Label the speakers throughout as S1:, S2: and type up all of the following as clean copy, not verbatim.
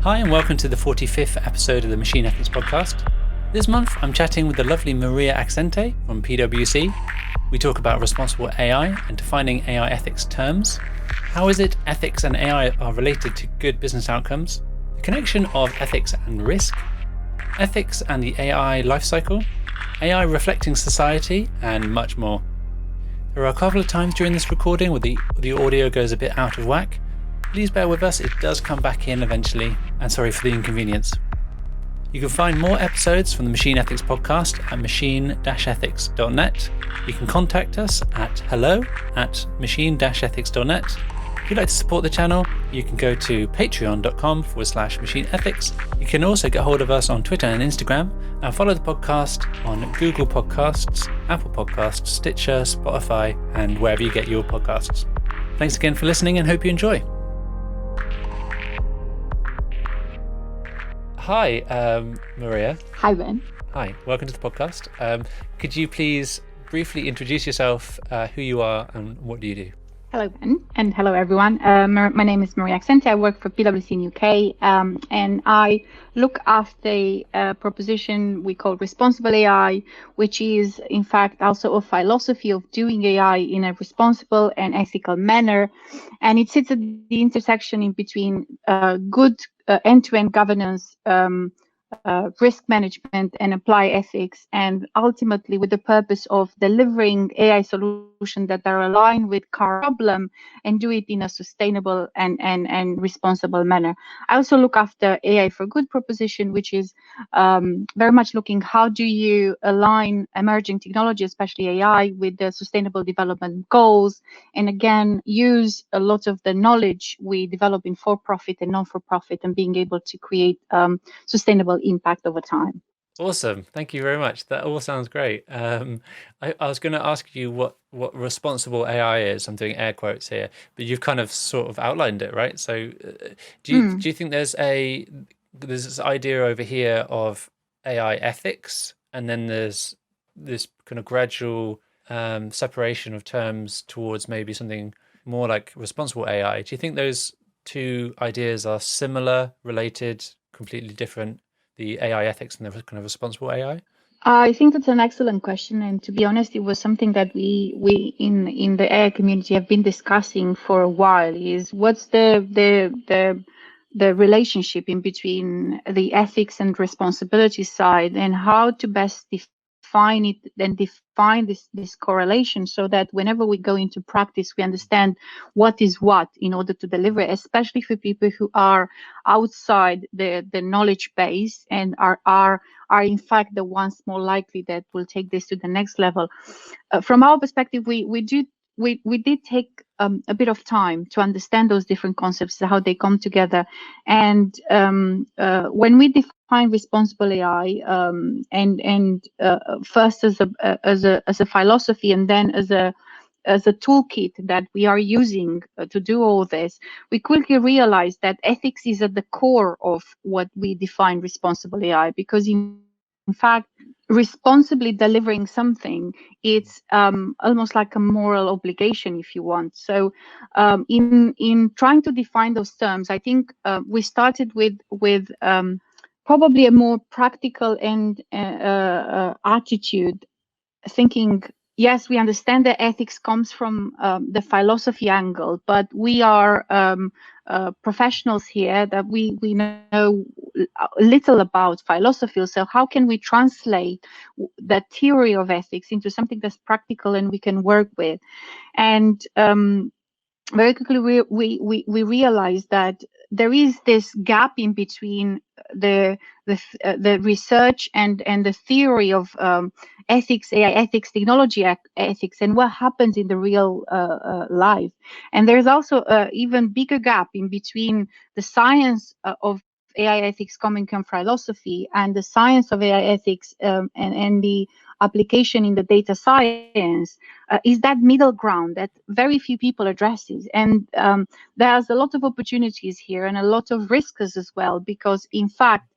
S1: Hi and welcome to the 45th episode of the Machine Ethics Podcast. This month I'm chatting with the lovely Maria Axente from PwC. We talk about responsible AI and defining AI ethics terms. How is it ethics and AI are related to good business outcomes? The connection of ethics and risk. Ethics and the AI lifecycle. AI reflecting society, and much more. There are a couple of times during this recording where the audio goes a bit out of whack. Please bear with us, it does come back in eventually, and sorry for the inconvenience. You can find more episodes from the Machine Ethics Podcast at machine-ethics.net. You can contact us at hello@machine-ethics.net. If you'd like to support the channel, you can go to patreon.com/machineethics. You can also get hold of us on Twitter and Instagram, and follow the podcast on Google Podcasts, Apple Podcasts, Stitcher, Spotify, and wherever you get your podcasts. Thanks again for listening and hope you enjoy. Hi, Maria.
S2: Hi, Ben.
S1: Hi, welcome to the podcast. Could you please briefly introduce yourself, who you are, and what do you do?
S2: Hello, Ben, and hello, everyone. My name is Maria Axente. I work for PwC in UK, and I look after a proposition we call responsible AI, which is, in fact, also a philosophy of doing AI in a responsible and ethical manner. And it sits at the intersection in between good end-to-end governance, risk management, and apply ethics, and ultimately with the purpose of delivering AI solutions that are aligned with current problem and do it in a sustainable and responsible manner. I also look after AI for Good proposition, which is very much looking how do you align emerging technology, especially AI, with the sustainable development goals, and again use a lot of the knowledge we develop in for-profit and non-for-profit and being able to create sustainable impact over time.
S1: Awesome. Thank you very much. That all sounds great. I was going to ask you what responsible AI is. I'm doing air quotes here, but you've kind of sort of outlined it, right? So do you think there's this idea over here of AI ethics, and then there's this kind of gradual separation of terms towards maybe something more like responsible AI? Do you think those two ideas are similar, related, completely different? The AI ethics and the kind of responsible AI?
S2: I think that's an excellent question, and to be honest, it was something that we in the AI community have been discussing for a while. Is what's the relationship in between the ethics and responsibility side, and how to best define it and define this correlation so that whenever we go into practice, we understand what is what in order to deliver, especially for people who are outside the knowledge base and are in fact the ones more likely that will take this to the next level. From our perspective, we did take a bit of time to understand those different concepts, how they come together. And when we define responsible AI, and first as a philosophy, and then as a toolkit that we are using to do all this, we quickly realized that ethics is at the core of what we define responsible AI, because in fact, responsibly delivering something, it's almost like a moral obligation, if you want. So in trying to define those terms, I think we started with probably a more practical and attitude, thinking, yes, we understand that ethics comes from the philosophy angle, but we are professionals here that we know little about philosophy. So how can we translate that theory of ethics into something that's practical and we can work with? And very quickly we realized that there is this gap in between the research and the theory of ethics, AI ethics, technology ethics, and what happens in the real life. And there's also an even bigger gap in between the science of AI ethics coming from philosophy and the science of AI ethics and the application in the data science, is that middle ground that very few people addresses. And there's a lot of opportunities here and a lot of risks as well, because in fact,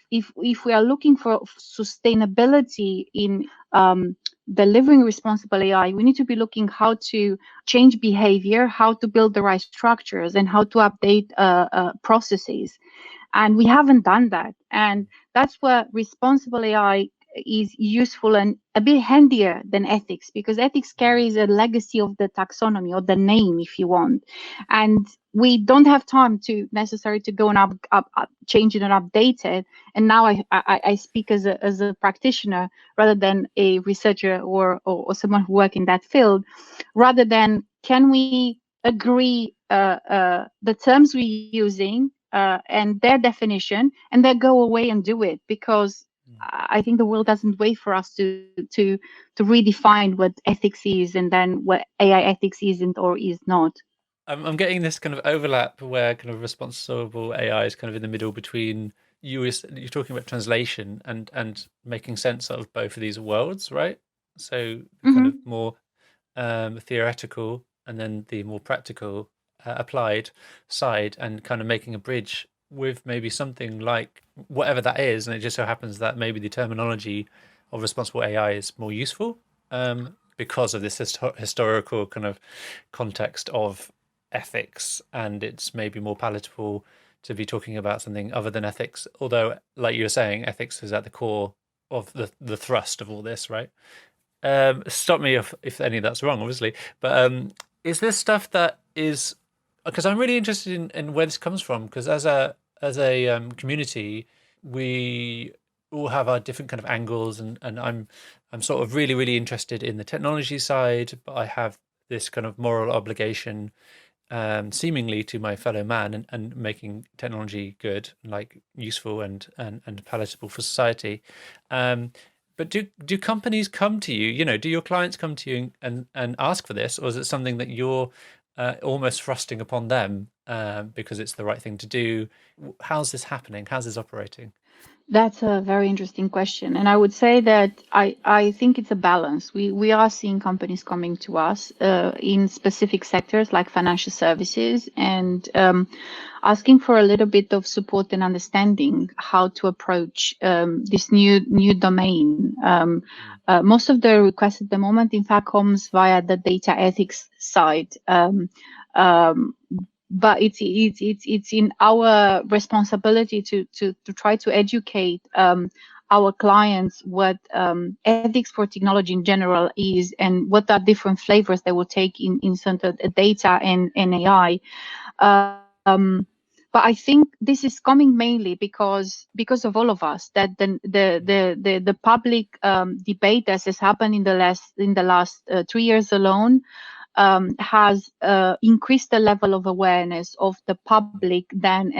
S2: if we are looking for sustainability in delivering responsible AI, we need to be looking how to change behavior, how to build the right structures, and how to update processes. And we haven't done that. And that's where responsible AI is useful and a bit handier than ethics, because ethics carries a legacy of the taxonomy, or the name, if you want. And we don't have time to necessarily to go and change it and update it. And now I speak as a practitioner rather than a researcher or someone who work in that field. Rather than, can we agree the terms we're using and their definition, and then go away and do it? Because I think the world doesn't wait for us to redefine what ethics is, and then what AI ethics isn't or is not.
S1: I'm getting this kind of overlap where kind of responsible AI is kind of in the middle between you're talking about translation and making sense of both of these worlds, right? So kind of more theoretical, and then the more practical applied side, and kind of making a bridge with maybe something like whatever that is. And it just so happens that maybe the terminology of responsible AI is more useful because of this historical kind of context of ethics, and it's maybe more palatable to be talking about something other than ethics. Although, like you were saying, ethics is at the core of the thrust of all this, right? Stop me if any of that's wrong, obviously. But is this stuff that is, because I'm really interested in where this comes from, because as a community, we all have our different kind of angles, and I'm sort of really interested in the technology side, but I have this kind of moral obligation seemingly to my fellow man, and making technology good, like useful and palatable for society. But do companies come to you? You know, do your clients come to you and ask for this, or is it something that you're almost thrusting upon them because it's the right thing to do? How's this happening? How's this operating?
S2: That's a very interesting question. And I would say that I think it's a balance. We are seeing companies coming to us in specific sectors like financial services, and asking for a little bit of support and understanding how to approach this new domain. Most of the requests at the moment, in fact, comes via the data ethics side. But it's in our responsibility to try to educate our clients what ethics for technology in general is, and what are different flavors they will take in certain data and AI. But I think this is coming mainly because of all of us, that the public debate that has happened in the last 3 years alone has increased the level of awareness of the public, then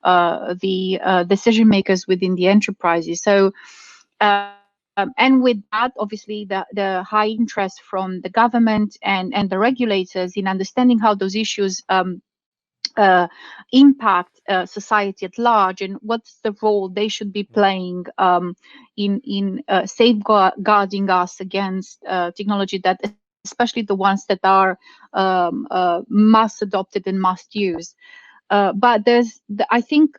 S2: the decision makers within the enterprises. So, and with that, obviously, the high interest from the government and the regulators in understanding how those issues impact society at large, and what's the role they should be playing in safeguarding us against technology that, especially the ones that are mass adopted and mass used. But I think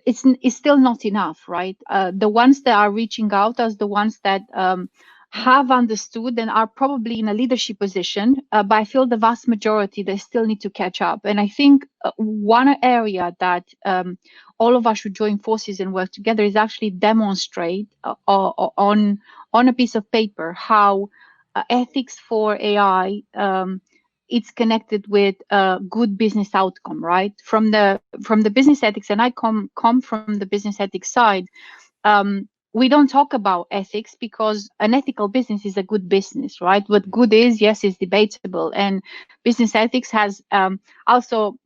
S2: it's still not enough, right? The ones that are reaching out as the ones that have understood and are probably in a leadership position, but I feel the vast majority, they still need to catch up. And I think one area that all of us should join forces and work together is actually demonstrate on a piece of paper how ethics for AI it's connected with a good business outcome, right? From the business ethics, and I come from the business ethics side. We don't talk about ethics because an ethical business is a good business, right? What good is, yes, is debatable, and business ethics has also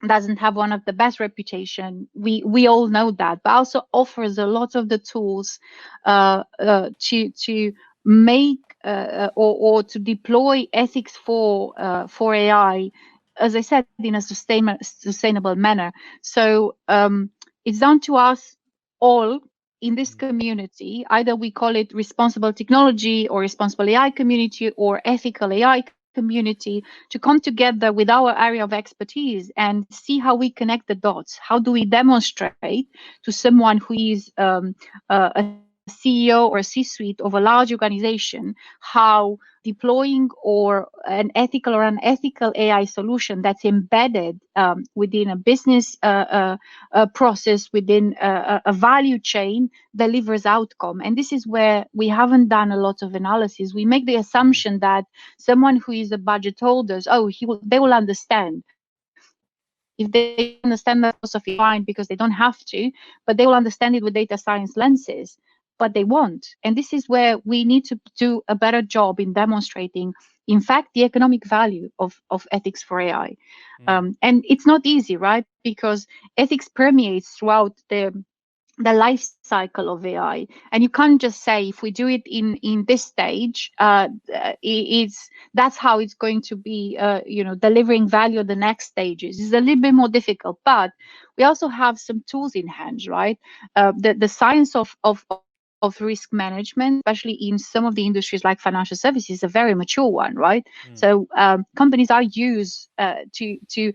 S2: doesn't have one of the best reputation. We all know that, but also offers a lot of the tools to make or to deploy ethics for AI, as I said, in a sustainable manner. So it's down to us all in this community, either we call it responsible technology or responsible AI community or ethical AI community, to come together with our area of expertise and see how we connect the dots. How do we demonstrate to someone who is a CEO or a C-suite of a large organization how deploying or an ethical or unethical AI solution that's embedded within a business process, within a value chain, delivers outcome. And this is where we haven't done a lot of analysis. We make the assumption that someone who is a budget holder, they will understand. If they understand the philosophy, fine, because they don't have to, but they will understand it with data science lenses, but they won't. And this is where we need to do a better job in demonstrating, in fact, the economic value of ethics for AI. And it's not easy, right? Because ethics permeates throughout the life cycle of AI, and you can't just say if we do it in this stage, that's how it's going to be, delivering value at the next stages. It's a little bit more difficult, but we also have some tools in hand, right? The science of risk management, especially in some of the industries like financial services, is a very mature one, right? So companies are used to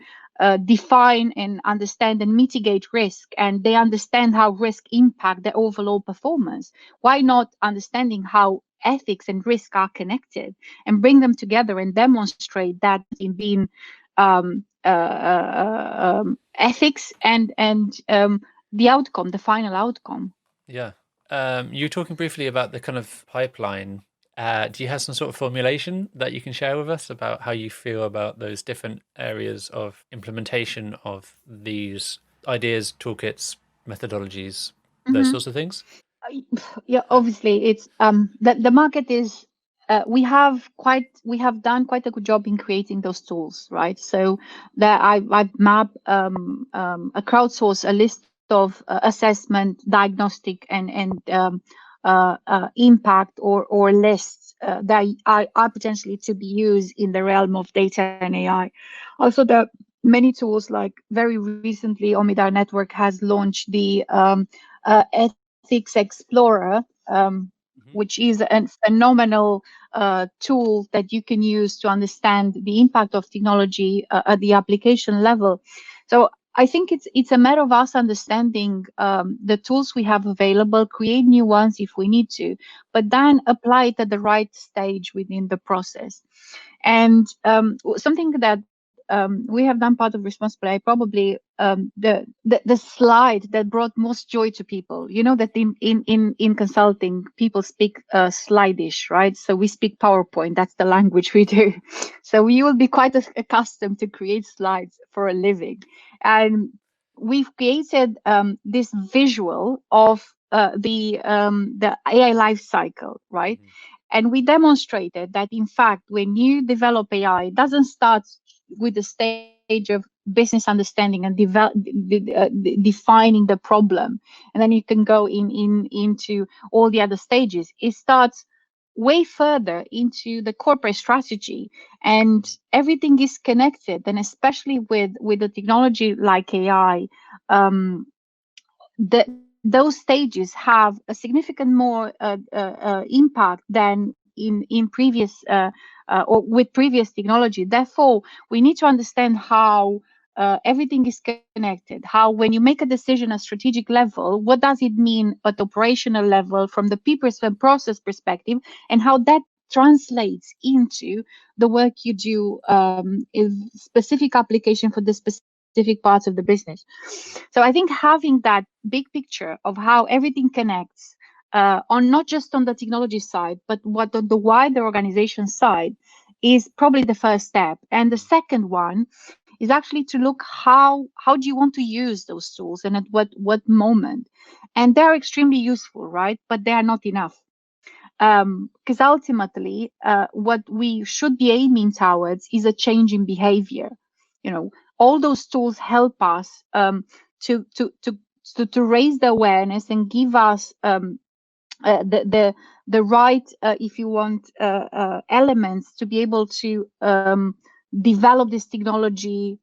S2: define and understand and mitigate risk, and they understand how risk impact their overall performance. Why not understanding how ethics and risk are connected and bring them together and demonstrate that in being ethics and the outcome, the final outcome.
S1: Yeah. You were talking briefly about the kind of pipeline. Do you have some sort of formulation that you can share with us about how you feel about those different areas of implementation of these ideas, toolkits, methodologies, those sorts of things?
S2: Yeah, obviously it's the market is we have done quite a good job in creating those tools, right? So that I've mapped a crowdsource a list of assessment, diagnostic, and impact or lists that are potentially to be used in the realm of data and AI. Also, there are many tools, like very recently Omidar Network has launched the Ethics Explorer, which is a phenomenal tool that you can use to understand the impact of technology at the application level. So I think it's a matter of us understanding the tools we have available, create new ones if we need to, but then apply it at the right stage within the process. And something that we have done part of Responsible AI, probably the slide that brought most joy to people. You know that in consulting, people speak slide-ish, right? So we speak PowerPoint. That's the language we do. So you will be quite accustomed to create slides for a living. And we've created this visual of the AI life cycle, right? And we demonstrated that, in fact, when you develop AI, it doesn't start with the stage of business understanding and defining the problem, and then you can go into all the other stages. It starts way further into the corporate strategy, and everything is connected. And especially with the technology like AI, those stages have a significant more impact than in previous or with previous technology. Therefore, we need to understand how everything is connected. How, when you make a decision at strategic level, what does it mean at operational level from the people and process perspective, and how that translates into the work you do in specific application for the specific parts of the business. So I think having that big picture of how everything connects on not just on the technology side, but what on the wider organization side is probably the first step. And the second one is actually to look how do you want to use those tools and at what moment. And they're extremely useful, right? But they are not enough. Because ultimately, what we should be aiming towards is a change in behavior. You know, all those tools help us to raise the awareness and give us the right, if you want, elements to be able to develop this technology,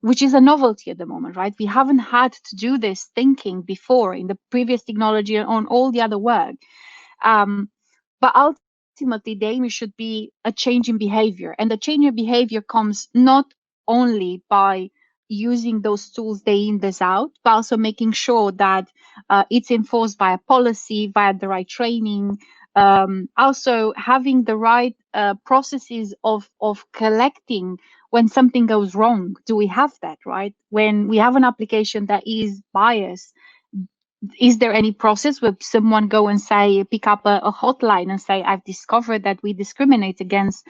S2: which is a novelty at the moment, right? We haven't had to do this thinking before in the previous technology on all the other work. But ultimately, the aim should be a change in behavior. And the change in behavior comes not only by using those tools day in, days out, but also making sure that it's enforced via policy, via the right training, also having the right processes of collecting when something goes wrong. Do we have that, right? When we have an application that is biased, is there any process where someone go and say, pick up a hotline and say, I've discovered that we discriminate against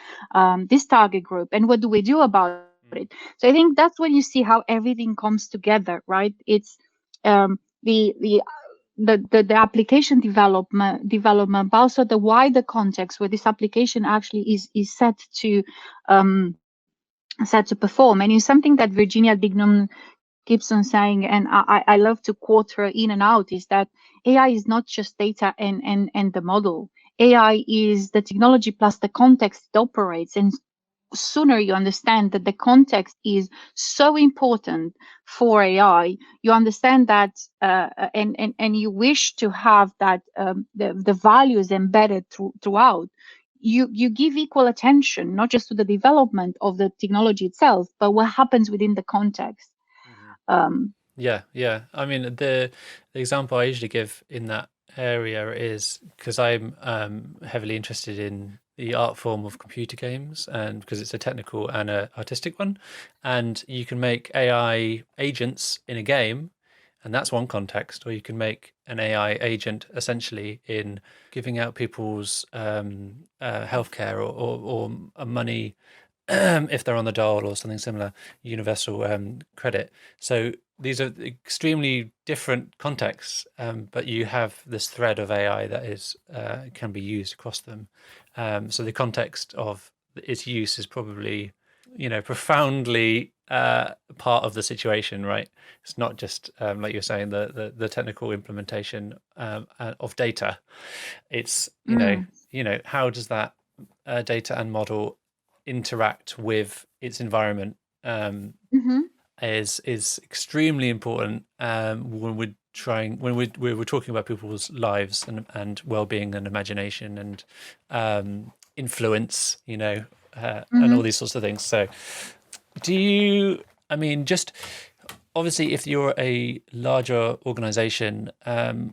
S2: this target group, and what do we do about it? So I think that's when you see how everything comes together, right? It's the application development, but also the wider context where this application actually is set to perform. And it's something that Virginia Dignam keeps on saying, and I love to quote her in and out, is that AI is not just data and the model. AI is the technology plus the context it operates. And sooner you understand that the context is so important for AI, you understand that and you wish to have that the values embedded throughout. You give equal attention not just to the development of the technology itself, but what happens within the context.
S1: Yeah. I mean, the example I usually give in that area is because I'm heavily interested in the art form of computer games, and because it's a technical and a artistic one, and you can make AI agents in a game, and that's one context, or you can make an AI agent essentially in giving out people's healthcare or money if they're on the dole or something similar, universal credit. So these are extremely different contexts, but you have this thread of AI that is can be used across them. So the context of its use is probably, profoundly part of the situation, right? It's not just like you're saying, the technical implementation of data. It's how does that data and model interact with its environment is extremely important when we're talking about people's lives and well-being and imagination and influence, and all these sorts of things. So just obviously if you're a larger organization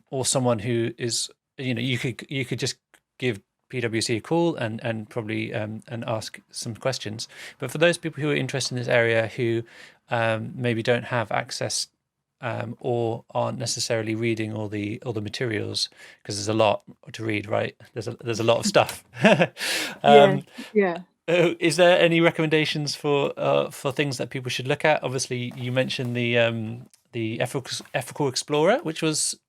S1: or someone who is, you could just give PwC a call and probably and ask some questions. But for those people who are interested in this area who maybe don't have access or aren't necessarily reading all the materials, because there's a lot to read, right? There's a lot of stuff.
S2: Yeah.
S1: Is there any recommendations for things that people should look at? Obviously, you mentioned the Ethical Explorer, which was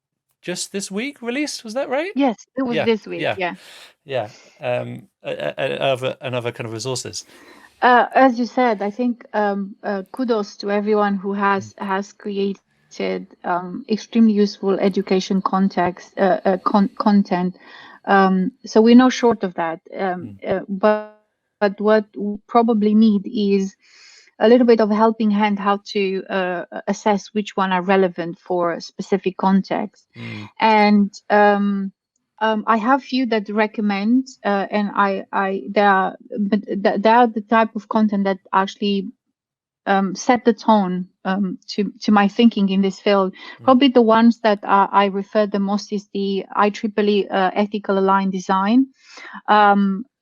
S1: just this week released. Was that right?
S2: Yes, it was this week.
S1: Yeah. Another kind of resources.
S2: As you said, I think kudos to everyone who has created extremely useful education context content. So we're not short of that. But what we probably need is a little bit of a helping hand how to assess which one are relevant for a specific context. And I have few that recommend, and they are the type of content that actually set the tone to my thinking in this field. Probably the ones that I refer the most is the IEEE ethical aligned design.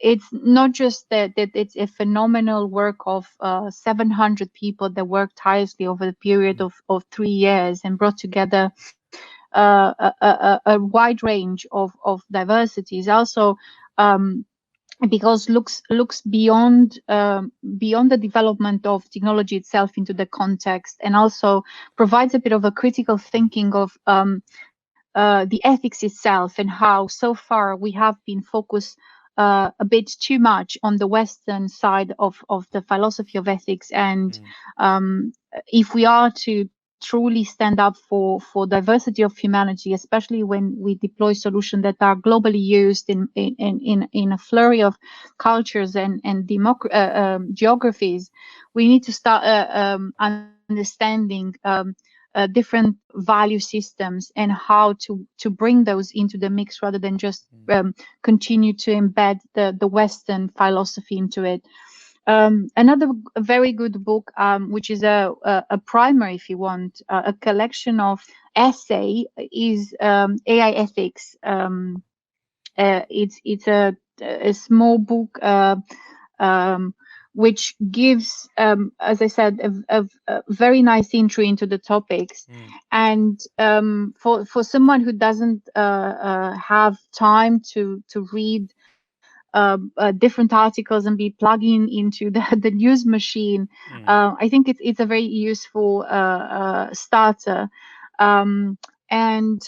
S2: It's not just that it's a phenomenal work of 700 people that worked tirelessly over the period of 3 years and brought together a wide range of diversities. Also, because looks beyond the development of technology itself into the context, and also provides a bit of a critical thinking of the ethics itself, and how so far we have been focused a bit too much on the Western side of the philosophy of ethics. And if we are to truly stand up for diversity of humanity, especially when we deploy solutions that are globally used in a flurry of cultures and geographies, we need to start understanding different value systems and how to bring those into the mix, rather than just continue to embed the Western philosophy into it. Another very good book, which is a primer, if you want, a collection of essay, is AI ethics. It's a small book, which gives, as I said, a very nice entry into the topics. And for someone who doesn't have time to read different articles and be plugging into the news machine, I think it's a very useful starter. And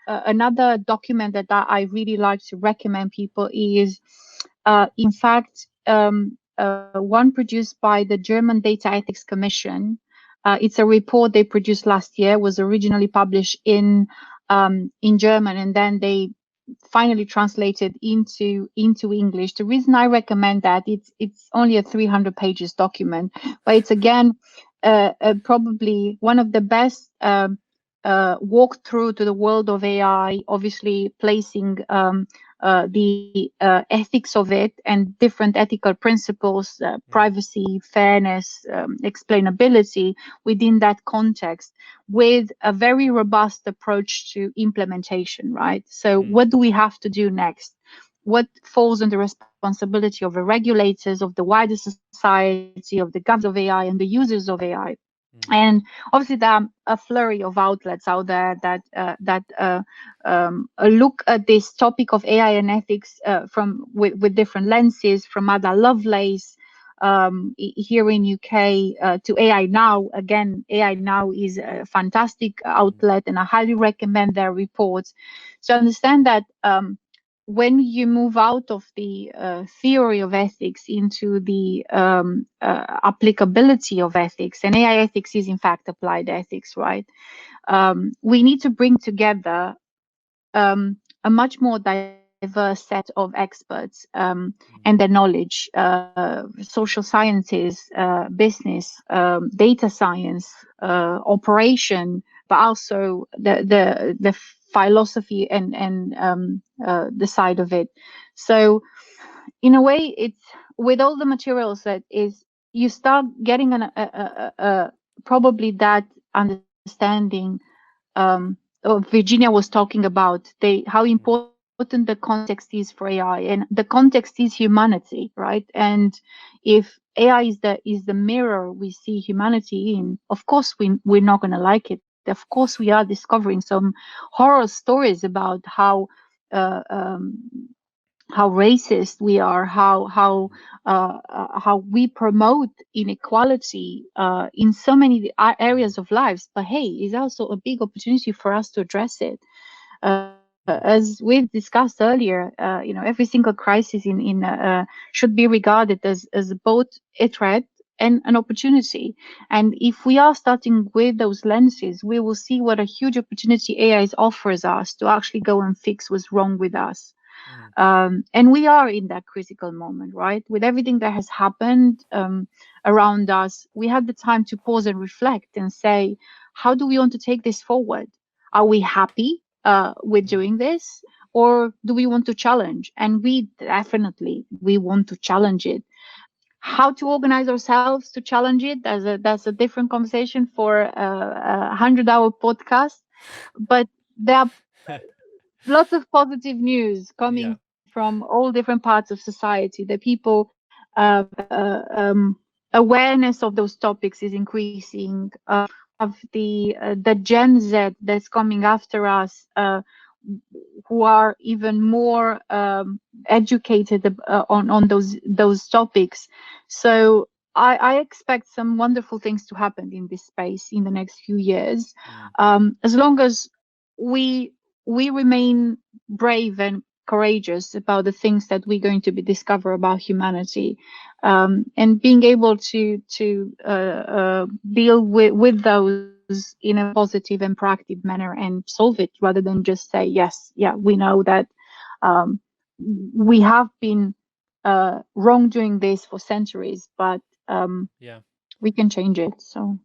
S2: another document that I really like to recommend people is, in fact, one produced by the German Data Ethics Commission. It's a report they produced last year, was originally published in German, and then they finally translated into English. The reason I recommend that, it's only a 300 pages document, but it's again probably one of the best walk through to the world of AI, obviously placing the ethics of it and different ethical principles, privacy, fairness, explainability within that context, with a very robust approach to implementation, right? So what do we have to do next? What falls under responsibility of the regulators, of the wider society, of the governments of AI and the users of AI? And obviously there are a flurry of outlets out there that look at this topic of AI and ethics with different lenses, from Ada Lovelace here in UK to AI Now. Again, AI Now is a fantastic outlet, and I highly recommend their reports. So understand that when you move out of the theory of ethics into the applicability of ethics, and AI ethics is in fact applied ethics, right? We need to bring together a much more diverse set of experts and their knowledge, social sciences, business, data science, operation, but also the philosophy and the side of it. So in a way, it's with all the materials that is, you start getting probably that understanding. Virginia was talking about how important the context is for AI, and the context is humanity, right? And if AI is the mirror we see humanity in, of course we're not going to like it. Of course, we are discovering some horror stories about how racist we are, how we promote inequality in so many areas of lives. But hey, it's also a big opportunity for us to address it. As we've discussed earlier, every single crisis should be regarded as both a threat and an opportunity. And if we are starting with those lenses, we will see what a huge opportunity AI offers us to actually go and fix what's wrong with us. And we are in that critical moment, right? With everything that has happened around us, we have the time to pause and reflect and say, how do we want to take this forward? Are we happy with doing this, or do we want to challenge? And we want to challenge it. How to organize ourselves to challenge it, that's a different conversation for a 100-hour podcast. But there are lots of positive news coming from all different parts of society. The people awareness of those topics is increasing. Of the Gen Z that's coming after us, who are even more educated on those topics. So I expect some wonderful things to happen in this space in the next few years, as long as we remain brave and courageous about the things that we're going to discover about humanity, and being able to deal with those in a positive and proactive manner and solve it, rather than just say, yes, we know that we have been wrong doing this for centuries, but we can change it. So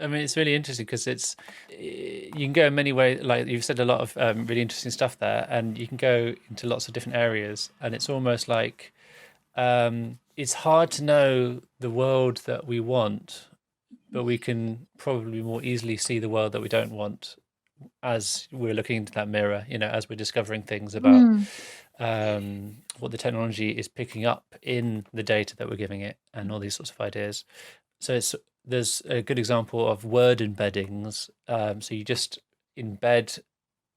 S1: I mean, it's really interesting because you can go in many ways. Like you've said, a lot of really interesting stuff there, and you can go into lots of different areas. And it's almost like it's hard to know the world that we want, but we can probably more easily see the world that we don't want as we're looking into that mirror, as we're discovering things about what the technology is picking up in the data that we're giving it and all these sorts of ideas. So there's a good example of word embeddings. So you just embed,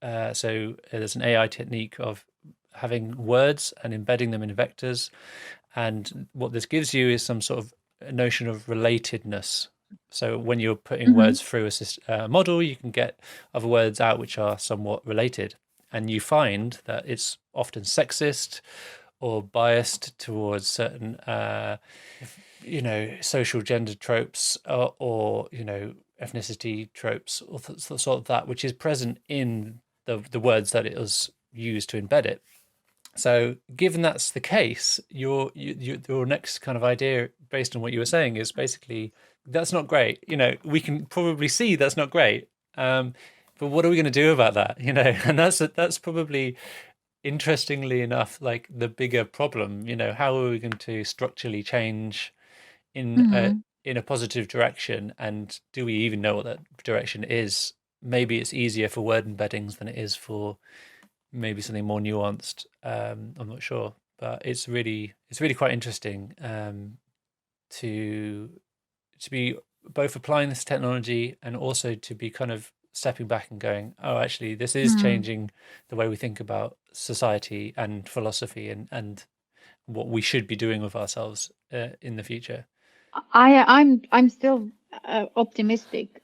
S1: so there's an AI technique of having words and embedding them in vectors. And what this gives you is some sort of notion of relatedness. So when you're putting words through a model, you can get other words out which are somewhat related. And you find that it's often sexist or biased towards certain, social gender tropes or ethnicity tropes or sort of that, which is present in the words that it was used to embed it. So, given that's the case, your next kind of idea, based on what you were saying, is basically that's not great. We can probably see that's not great. But what are we going to do about that? And that's probably, interestingly enough, like the bigger problem. How are we going to structurally change in a positive direction? And do we even know what that direction is? Maybe it's easier for word embeddings than it is for maybe something more nuanced. I'm not sure, but it's really quite interesting to be both applying this technology and also to be kind of stepping back and going, oh, actually, this is changing the way we think about society and philosophy and what we should be doing with ourselves in the future.
S2: I'm still optimistic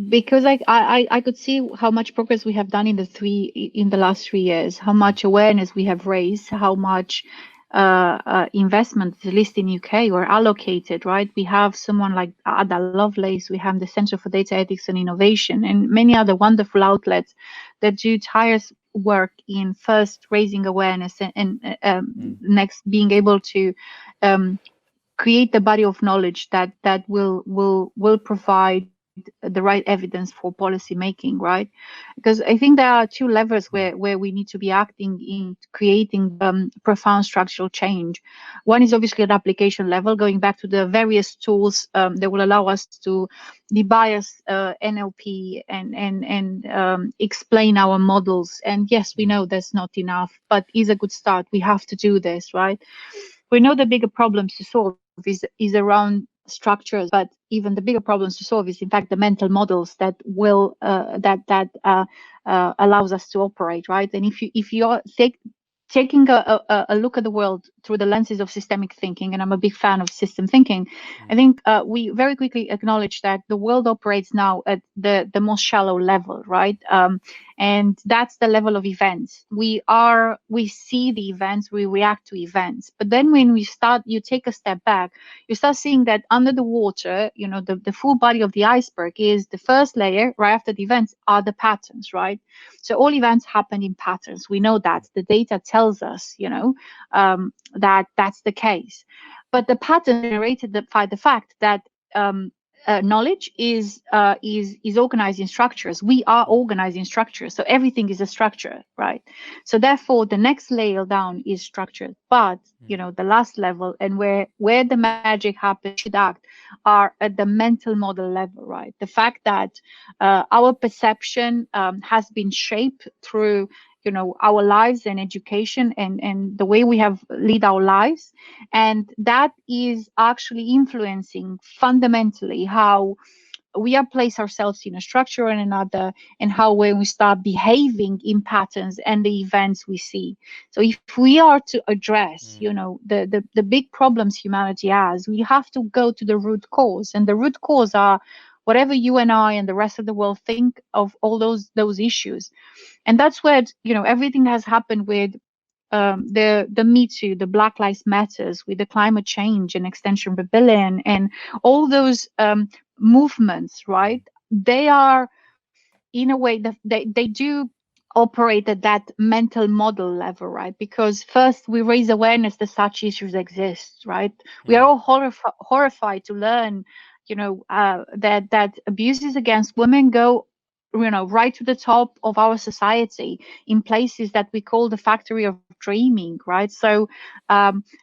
S2: because I could see how much progress we have done in the last 3 years, how much awareness we have raised, how much investment, at least in UK, were allocated. Right, we have someone like Ada Lovelace, we have the Centre for Data Ethics and Innovation, and many other wonderful outlets that do tireless work in first raising awareness and next being able to create the body of knowledge that will provide the right evidence for policy making, right? Because I think there are two levels where we need to be acting in creating profound structural change. One is obviously at application level, going back to the various tools that will allow us to debias NLP and explain our models. And yes, we know there's not enough, but is a good start. We have to do this, right? We know the bigger problems to solve is around structures, but even the bigger problems to solve is in fact the mental models that will allows us to operate, right? And if you're taking a look at the world through the lenses of systemic thinking, and I'm a big fan of system thinking, I think we very quickly acknowledge that the world operates now at the most shallow level, right? And that's the level of events. We see the events, we react to events. But then when you take a step back, you start seeing that under the water, the full body of the iceberg is the first layer. Right after the events are the patterns, right? So all events happen in patterns. We know that the data tells us, that that's the case. But the pattern generated by the fact that knowledge is organized in structures. We are organized in structures, so everything is a structure, right? So therefore, the next layer down is structured. But the last level and where the magic happens should act are at the mental model level, right? The fact that our perception has been shaped through our lives and education and the way we have lead our lives, and that is actually influencing fundamentally how we are place ourselves in a structure or another, and how when we start behaving in patterns and the events we see. So if we are to address the big problems humanity has, we have to go to the root cause, and the root cause are whatever you and I and the rest of the world think of all those issues. And that's where everything has happened with the Me Too, the Black Lives Matters, with the climate change and Extinction Rebellion, and all those movements, right? They are, in a way, that they do operate at that mental model level, right? Because first we raise awareness that such issues exist, right? We are all horrified to learn, that abuses against women go right to the top of our society, in places that we call the factory of dreaming, right? So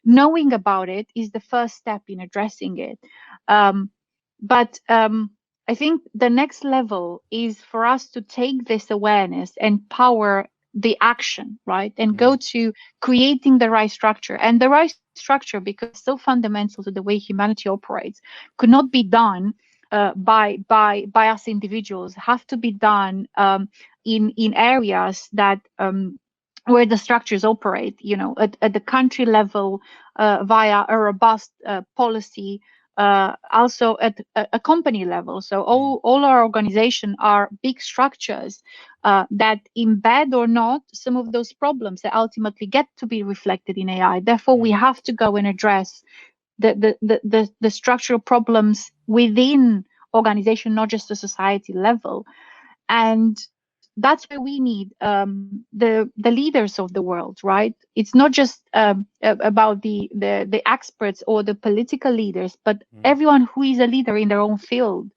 S2: knowing about it is the first step in addressing it. But I think the next level is for us to take this awareness and power the action, right? And go to creating the right structure. And the right structure, because it's so fundamental to the way humanity operates, could not be done by us individuals, have to be done in areas that where the structures operate, at the country level, via a robust policy, also at a company level. So all our organization are big structures that embed or not some of those problems that ultimately get to be reflected in AI. Therefore, we have to go and address the structural problems within organization, not just the society level. And that's where we need the leaders of the world, right? It's not just about the experts or the political leaders, but everyone who is a leader in their own field,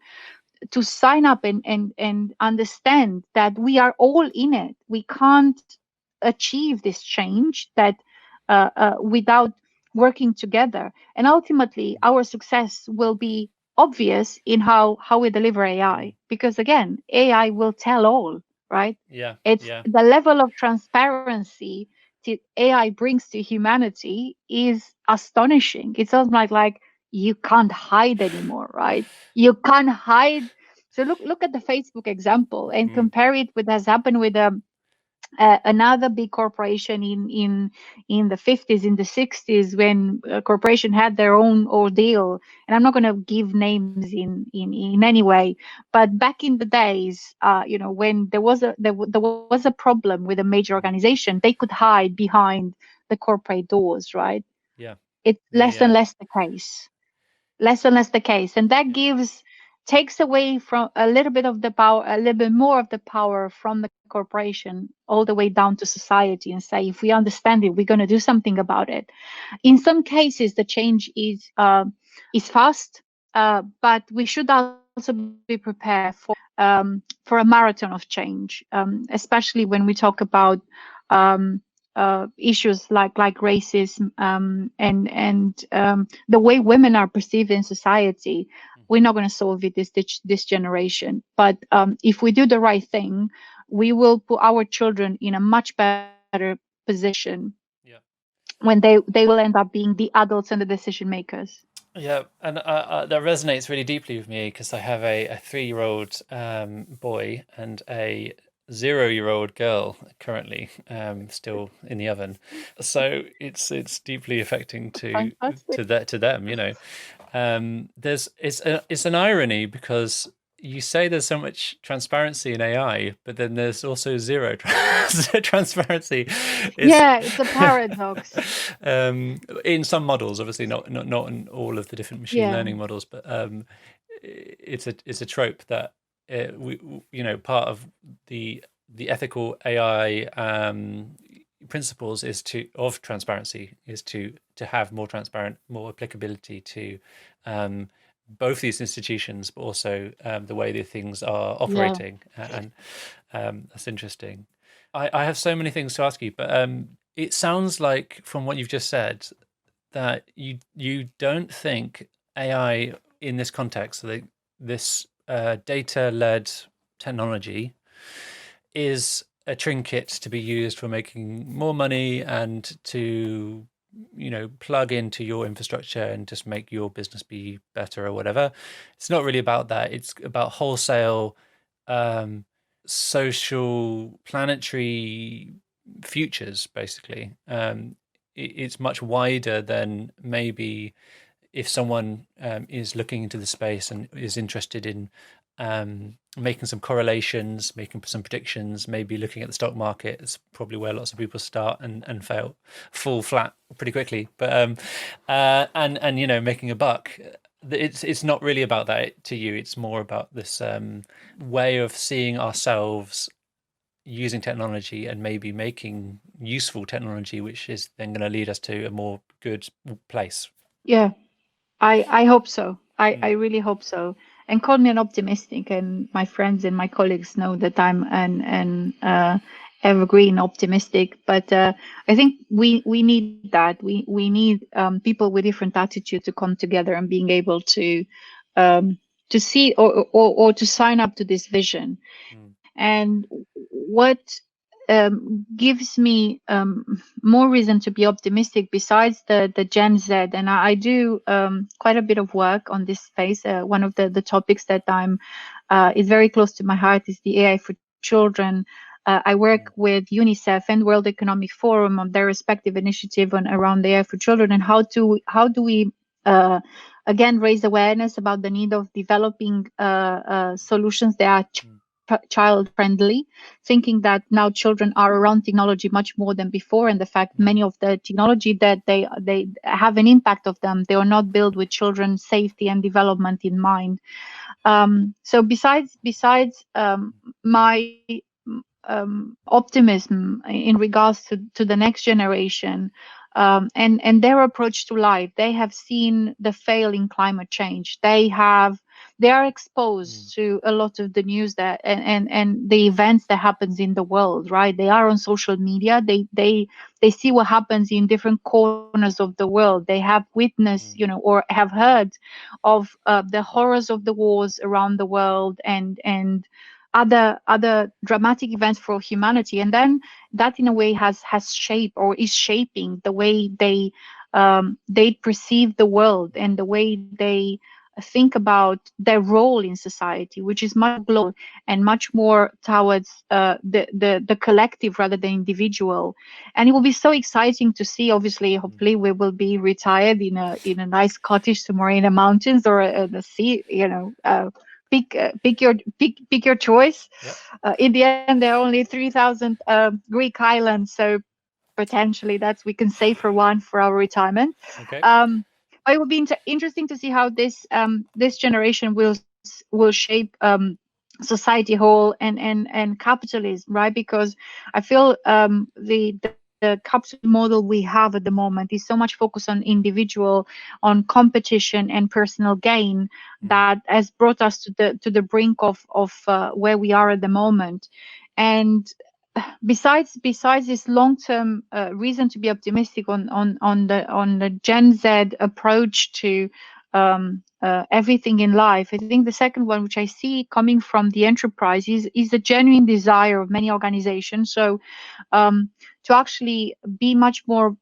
S2: to sign up and understand that we are all in it. We can't achieve this change that without working together. And ultimately, our success will be obvious in how we deliver AI, because again, AI will tell all, right? It's the level of transparency that AI brings to humanity is astonishing. It's almost like you can't hide anymore, right? You can't hide. So look at the Facebook example and compare it with has happened with another big corporation in the 50s, in the 60s, when a corporation had their own ordeal. And I'm not going to give names in any way, but back in the days, when there was a problem with a major organization, they could hide behind the corporate doors, right? It's less and less the case. Less and less the case, and that takes away from a little bit of the power, a little bit more of the power from the corporation all the way down to society, and say, if we understand it, we're going to do something about it. In some cases, the change is fast, but we should also be prepared for a marathon of change, especially when we talk about issues like racism, and the way women are perceived in society. We're not going to solve it this generation, but if we do the right thing, we will put our children in a much better position when they will end up being the adults and the decision makers.
S1: Yeah, and that resonates really deeply with me, because I have a 3-year-old boy and a 0-year-old girl currently, still in the oven. So it's deeply affecting to them. It's an irony, because you say there's so much transparency in AI, but then there's also zero transparency.
S2: It's a paradox.
S1: In some models, obviously not in all of the different machine learning models, but it's a trope that part of the ethical AI principles of transparency is to have more transparent, more applicability to both these institutions, but also the way that things are operating. And that's interesting. I have so many things to ask you, but it sounds like, from what you've just said, that you don't think AI in this context, so this data-led technology, is a trinket to be used for making more money and to plug into your infrastructure and just make your business be better or whatever. It's not really about that. It's about wholesale social planetary futures, basically. It's much wider than maybe if someone is looking into the space and is interested in making some correlations, making some predictions, maybe looking at the stock market. It's probably where lots of people start and fall flat pretty quickly. But and making a buck. It's not really about that to you. It's more about this way of seeing ourselves using technology and maybe making useful technology, which is then going to lead us to a more good place.
S2: Yeah, I hope so. I really hope so. and call me an optimistic. And my friends and my colleagues know that I'm an evergreen optimistic. But I think we need that. We need people with different attitude to come together and being able um, to see or to sign up to this vision.
S1: Mm.
S2: And what gives me more reason to be optimistic besides the Gen Z, and I do quite a bit of work on this space. One of the topics that I'm is very close to my heart is the AI for children. I work
S1: Mm.
S2: with UNICEF and World Economic Forum on their respective initiative on around the AI for children, and how do we again raise awareness about the need of developing solutions that are
S1: Mm.
S2: child friendly, thinking that now children are around technology much more than before, and the fact
S1: Mm.
S2: many of the technology that they have an impact of them, they are not built with children's safety and development in mind. So besides my optimism in regards to the next generation, and their approach to life, they have seen the fail in climate change. They are
S1: Mm.
S2: exposed to a lot of the news that and the events that happens in the world, right? They are on social media. They see what happens in different corners of the world. They have witnessed,
S1: Mm.
S2: or have heard of the horrors of the wars around the world, and other dramatic events for humanity. And then that in a way has shaped or is shaping the way they perceive the world and the way they think about their role in society, which is much global and much more towards the collective rather than individual. And it will be so exciting to see. Obviously,
S1: Mm.
S2: hopefully, we will be retired in a nice cottage somewhere in the mountains or the sea. Pick your choice.
S1: Yep.
S2: In the end, there are only 3,000 Greek islands, so potentially that's we can save for one for our retirement.
S1: Okay.
S2: But it will be interesting to see how this generation will shape society whole and capitalism, right? Because I feel the capital model we have at the moment is so much focused on individual, on competition and personal gain,
S1: Mm.
S2: that has brought us to the brink of where we are at the moment. And besides this long-term reason to be optimistic on the Gen Z approach to everything in life, I think the second one, which I see coming from the enterprise, is the genuine desire of many organizations. So to actually be much more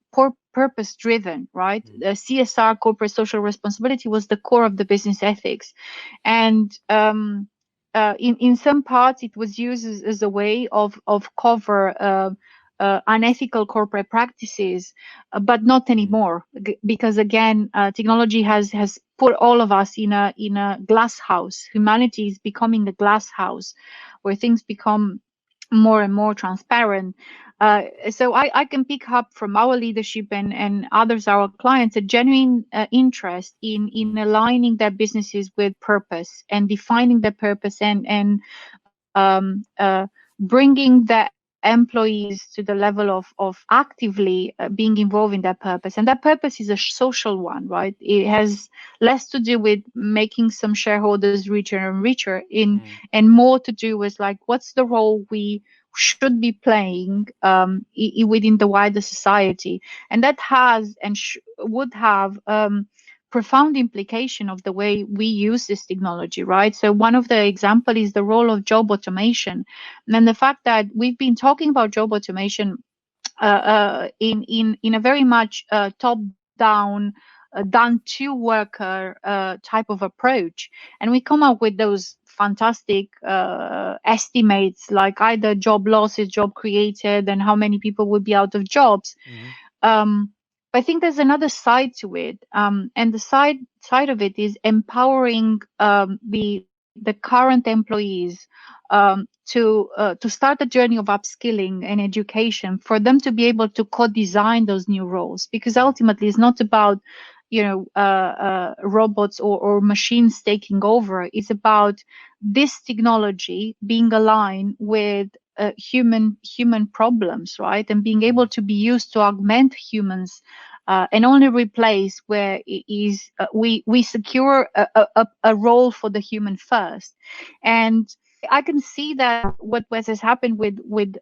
S2: purpose driven, right?
S1: Mm.
S2: The CSR, corporate social responsibility, was the core of the business ethics. And in some parts it was used as a way of cover unethical corporate practices, but not
S1: Mm.
S2: anymore, because again, technology has put all of us in a glass house. Humanity is becoming a glass house where things become more and more transparent. So I can pick up from our leadership and others, our clients, a genuine interest in
S1: Mm.
S2: aligning their businesses with purpose and defining their purpose and bringing the employees to the level of actively being involved in that purpose. And that purpose is a social one, right? It has less to do with making some shareholders richer and richer
S1: Mm.
S2: and more to do with like what's the role we should be playing within the wider society. And that has and would have profound implication of the way we
S1: Mm.
S2: use this technology, right? So one of the example is the role of job automation, and the fact that we've been talking about job automation in a very much top down, done to worker type of approach, and we come up with those fantastic estimates like either job losses, job created, and how many people would be out of jobs.
S1: Mm.
S2: But I think there's another side to it, and the side of it is empowering the current employees to start a journey of upskilling and education for them to be able to co-design those new roles, because
S1: Mm.
S2: ultimately it's not about robots or machines taking over. It's about this technology being aligned with human problems, right? And being able
S1: Mm.
S2: to be used to augment humans and only replace where it is we secure a role for the human first. And I can see that what has happened with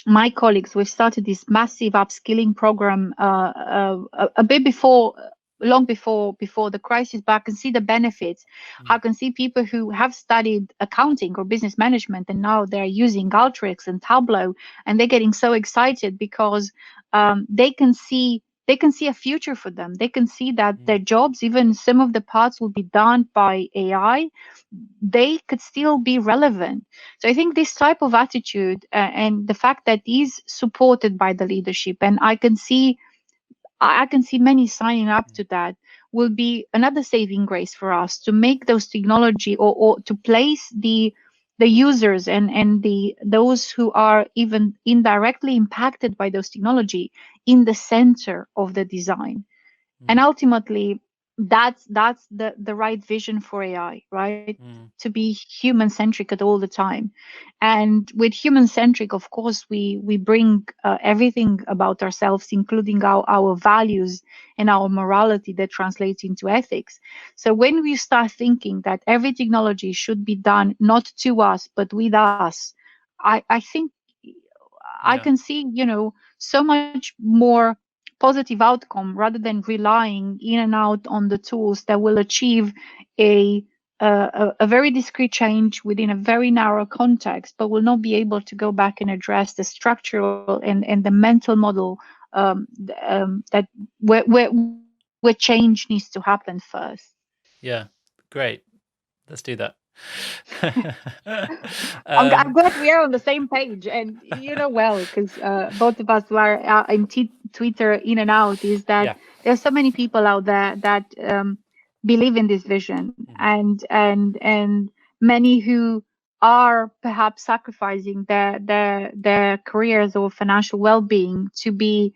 S2: my colleagues. We've started this massive upskilling program a bit before, long before the crisis, but I can see the benefits. I can see people who have studied accounting or business management and now they're using Alteryx and Tableau, and they're getting so excited because they can see a future for them. They can see that their jobs, even some of the parts, will be done by AI. They could still be relevant. So I think this type of attitude and the fact that is supported by the leadership, and I can see many signing up to that, will be another saving grace for us to make those technology, or to place the users and those who are even indirectly impacted by those technology in the center of the design. And ultimately, that's the right vision for AI, right? To be human centric at all the time. And with human centric, of course, we bring everything about ourselves, including our values and our morality that translates into ethics. So when we start thinking that every technology should be done not to us but with us, I think I can see, so much more positive outcome rather than relying in and out on the tools that will achieve a a very discrete change within a very narrow context, but will not be able to go back and address the structural and the mental model that where change needs to happen first.
S1: Yeah, great. Let's do that.
S2: I'm glad we are on the same page, and well, because both of us were in Twitter in and out. Is that
S1: Yeah.
S2: there's so many people out there that believe in this vision, and many who are perhaps sacrificing their careers or financial well-being to be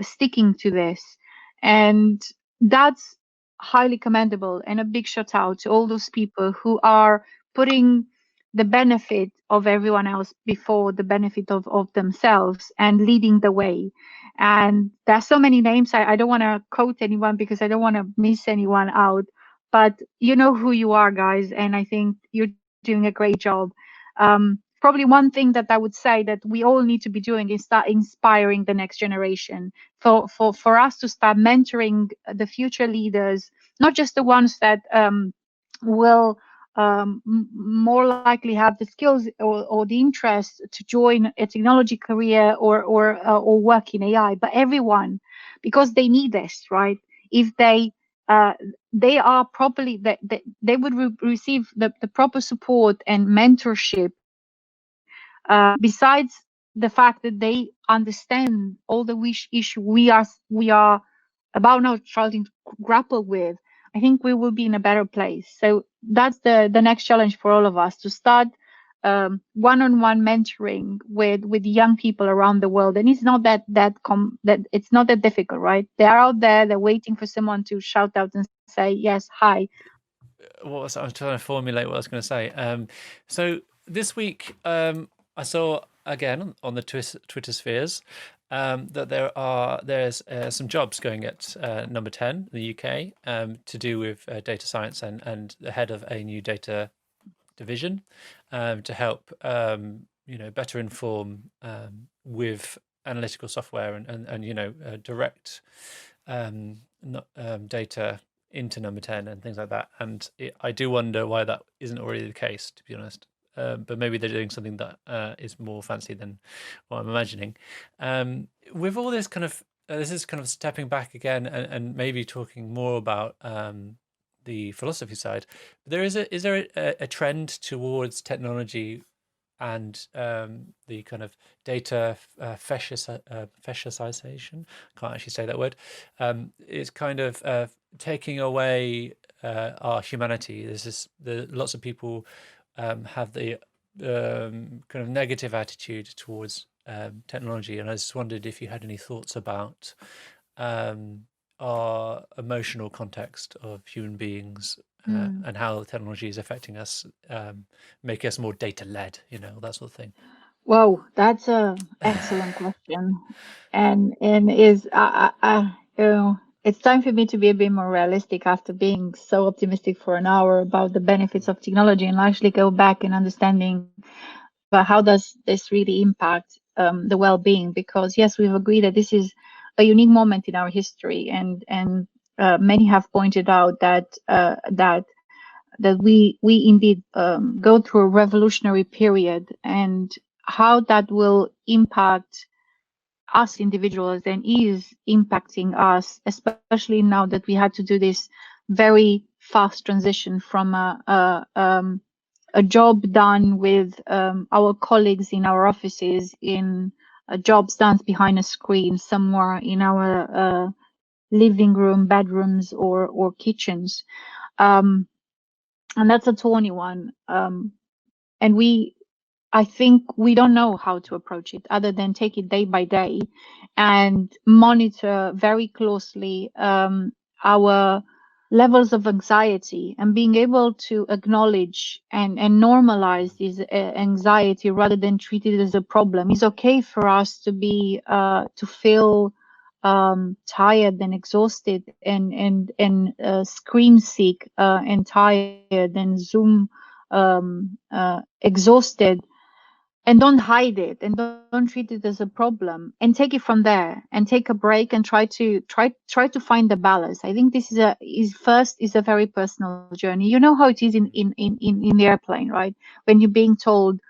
S2: sticking to this, and that's highly commendable. And a big shout out to all those people who are putting the benefit of everyone else before the benefit of themselves and leading the way. And there's so many names. I don't want to quote anyone because I don't want to miss anyone out. But you know who you are, guys. And I think you're doing a great job. Probably one thing that I would say that we all need to be doing is start inspiring the next generation for us to start mentoring the future leaders, not just the ones that will more likely have the skills or the interest to join a technology career or work in AI, but everyone, because they need this, right? If they are properly, they would receive the proper support and mentorship. Besides the fact that they understand all the issue we are about now trying to grapple with, I think we will be in a better place. So that's the next challenge for all of us, to start one-on-one mentoring with young people around the world. And it's not that it's not that difficult, right? They're out there, they're waiting for someone to shout out and say, yes, hi.
S1: I was trying to formulate what I was going to say. So this week, I saw again on the Twitter spheres that there's some jobs going at Number 10 in the UK to do with data science and the head of a new data division to help better inform with analytical software and direct data into Number 10 and things like that. And I do wonder why that isn't already the case, to be honest. But maybe they're doing something that is more fancy than what I'm imagining. With all this kind of, this is kind of stepping back again and maybe talking more about the philosophy side. But is there a trend towards technology and the kind of data fascicization? Can't actually say that word. It's kind of taking away our humanity. Lots of people have the kind of negative attitude towards technology, and I just wondered if you had any thoughts about our emotional context of human beings and how technology is affecting us, make us more data led, that sort of thing.
S2: Whoa, that's a excellent question, and is you know, it's time for me to be a bit more realistic after being so optimistic for an hour about the benefits of technology, and actually go back and understanding about how does this really impact the well-being. Because yes, we've agreed that this is a unique moment in our history, and many have pointed out that that we indeed go through a revolutionary period, and how that will impact us individuals and is impacting us, especially now that we had to do this very fast transition from a job done with our colleagues in our offices, in jobs done behind a screen somewhere in our living room, bedrooms, or kitchens. Um, and that's a thorny one. And I think we don't know how to approach it other than take it day by day and monitor very closely our levels of anxiety, and being able to acknowledge and normalize this anxiety rather than treat it as a problem. It's okay for us to be to feel tired and exhausted and screen sick and tired and Zoom exhausted, and don't hide it and don't treat it as a problem, and take it from there and take a break and try to find the balance. I think this is a very personal journey. You know how it is in the airplane, right? When you're being told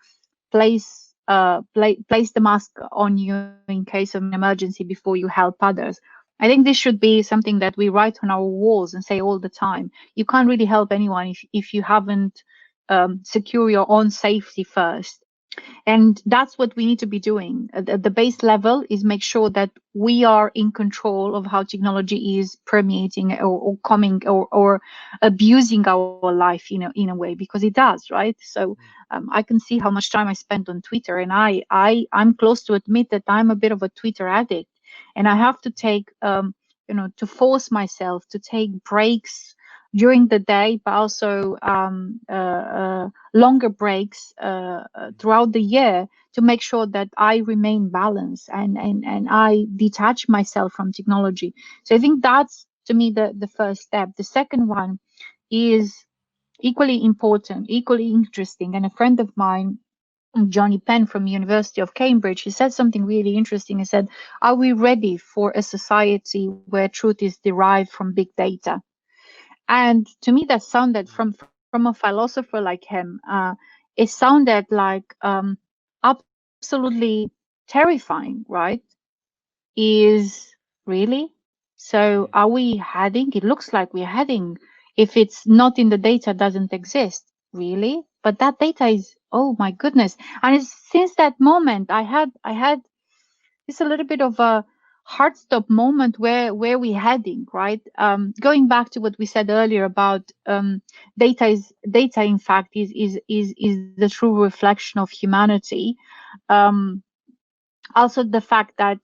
S2: place the mask on you in case of an emergency before you help others. I think this should be something that we write on our walls and say all the time. You can't really help anyone if you haven't secure your own safety first. And that's what we need to be doing at the base level, is make sure that we are in control of how technology is permeating or coming or abusing our life in a way, because it does, right? So I can see how much time I spend on Twitter, and I'm close to admit that I'm a bit of a Twitter addict, and I have to take to force myself to take breaks during the day, but also longer breaks throughout the year, to make sure that I remain balanced and I detach myself from technology. So I think that's, to me, the first step. The second one is equally important, equally interesting. And a friend of mine, Johnny Penn from University of Cambridge, he said something really interesting. He said, are we ready for a society where truth is derived from big data? And to me, that sounded, from a philosopher like him, it sounded like absolutely terrifying, right? Is really? So are we heading? It looks like we're heading. If it's not in the data, doesn't exist, really? But that data is, oh my goodness! And it's, since that moment, I had it's a little bit of a hard stop moment. Where we heading, right? Going back to what we said earlier about data in fact is the true reflection of humanity. Also the fact that